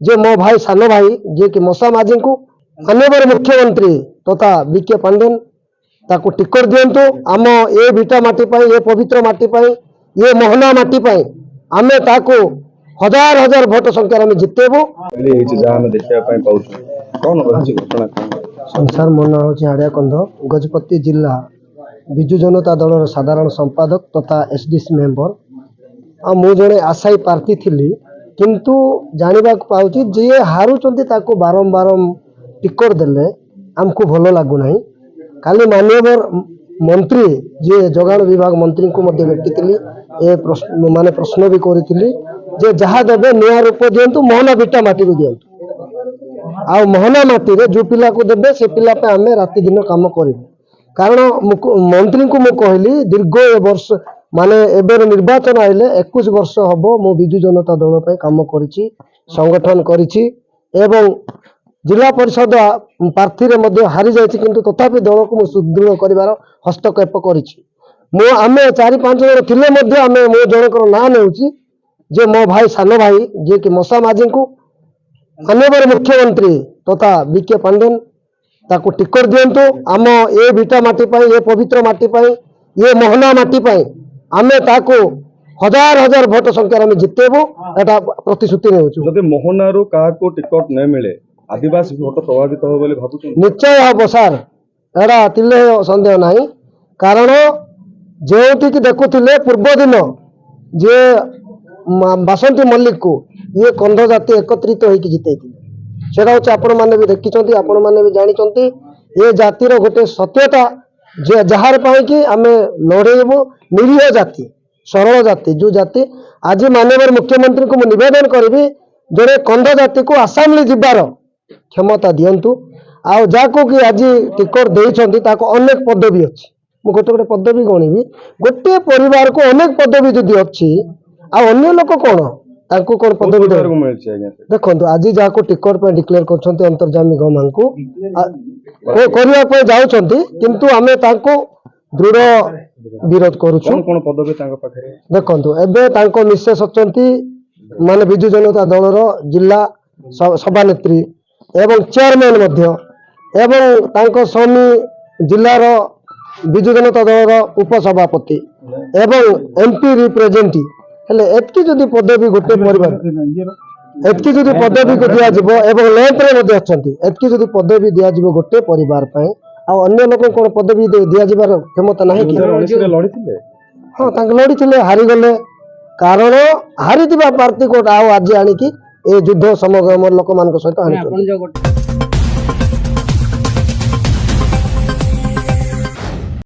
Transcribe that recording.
जे मो भाई सान भाई जे कि मशा माझी को माननीय मुख्यमंत्री तथा बीके पांडेन ताको टिकट दिंतु आम ए भिटा माटी ए पवित्र माटी ये मोहना माटी आमे ताको हजार हजार भोट संख्या में जितेबू। संसार मो ना हूँ हाड़िया कंध गजपति जिला विजु जनता दल साधारण संपादक तथा एसडीसी मेंबर आ मु जड़े आशायी प्रार्थी थी किंतु जाना पाऊँ जी हारुंट बारंबार टिकट देले आमको भल लगुना। काली माननीय मंत्री जी जोगाण विभाग मंत्री को भेटी माने प्रश्न भी करी जे जहाँ देवे नुआ रूप दिंतु मोहना भिटा माटी को दिंतु आ मोहना माटी रे जो पिला को देवे से पिला पे आमे राति दिन काम करूँ। कारण मंत्री को मु कहली दीर्घ ए वर्ष माने एबेर निर्वाचन आइले 21 वर्ष हबो मु विजु जनता दल पे काम करिछि संगठन करिछि एवं जिला परिषद प्रार्थी रे मध्य हारी जाइछि किंतु तथापि दल को मु सुदृढ़ करिवार हस्तक्षेप करिछि। मु आमे 4-5 जण थिले मध्य आमे मो जनकर ना नेउछि जे मो भाई सान भाई जे कि मशा माझी को माननीय मुख्यमंत्री तथा बीके पांडेन ताको टिकट दिंतु आम ए भिटा माटी ये पवित्र माटी ये मोहना माटी आमे ताको हजार हजार भोट संख्या में जितेबू एटा प्रतिश्रुति ने मोहना रो काको टिकट न मिले आदिवासी भोट प्रभावित हो बोले भाबु निश्चय हम सार एटा तिले संदेह नहीं। कारण जो देखुले पूर्व दिन जे बासंती मल्लिक को ये कंध जाति एकत्रित होकर जिते सेटा हूँ आपण मैंने भी देखी आपण मैंने भी जानते ये जातिर गोटे सत्यता जार कि आम लड़ेबू निरीह जाति सरल जाति जो जाति आज माननीय मुख्यमंत्री को मुझे निवेदन करी जोड़े कंध जाति को आसाम जीवार क्षमता दिंतु आको कि आज टिकट देती अनेक पदवी अच्छी मुझे गोटे गोटे पदवी गणिबी गोटे परिवार को अनेक पदवी जदि अच्छी अन्य लोक कौन तांको कौन पदवी देखो आज जहाँ टिकट पे डिक्लेयर कर अंतर्जामी गमा को करने जाऊँगी किंतु आमे तांको दृढ़ विरोध करुछु। देखो एबे मिसेस अच्छी माने विजु जनता दल जिला सभानेत्री एवं चेयरमैन एवं तांको स्वामी जिलार विजु जनता दल उपसभापति एवं एमपी रिप्रेजेंटेटिव हेले एतकी जदि पदवी गोटे परिवार एतकी जदि पदवी को दिया जिवो एवं लेंथ रे मध्ये अछंती एतकी जदि पदवी दिया जिवो गोटे परिवार पय आ अन्य लोक कोन पदवी दिया जिबार क्षमता नाही कि लड़ीथिले हां तांग लड़ीथिले हारि गले। कारण हारि दिबा पार्टी को आज आनी कि ए युद्ध समग्र लोक मान को सहित आनी।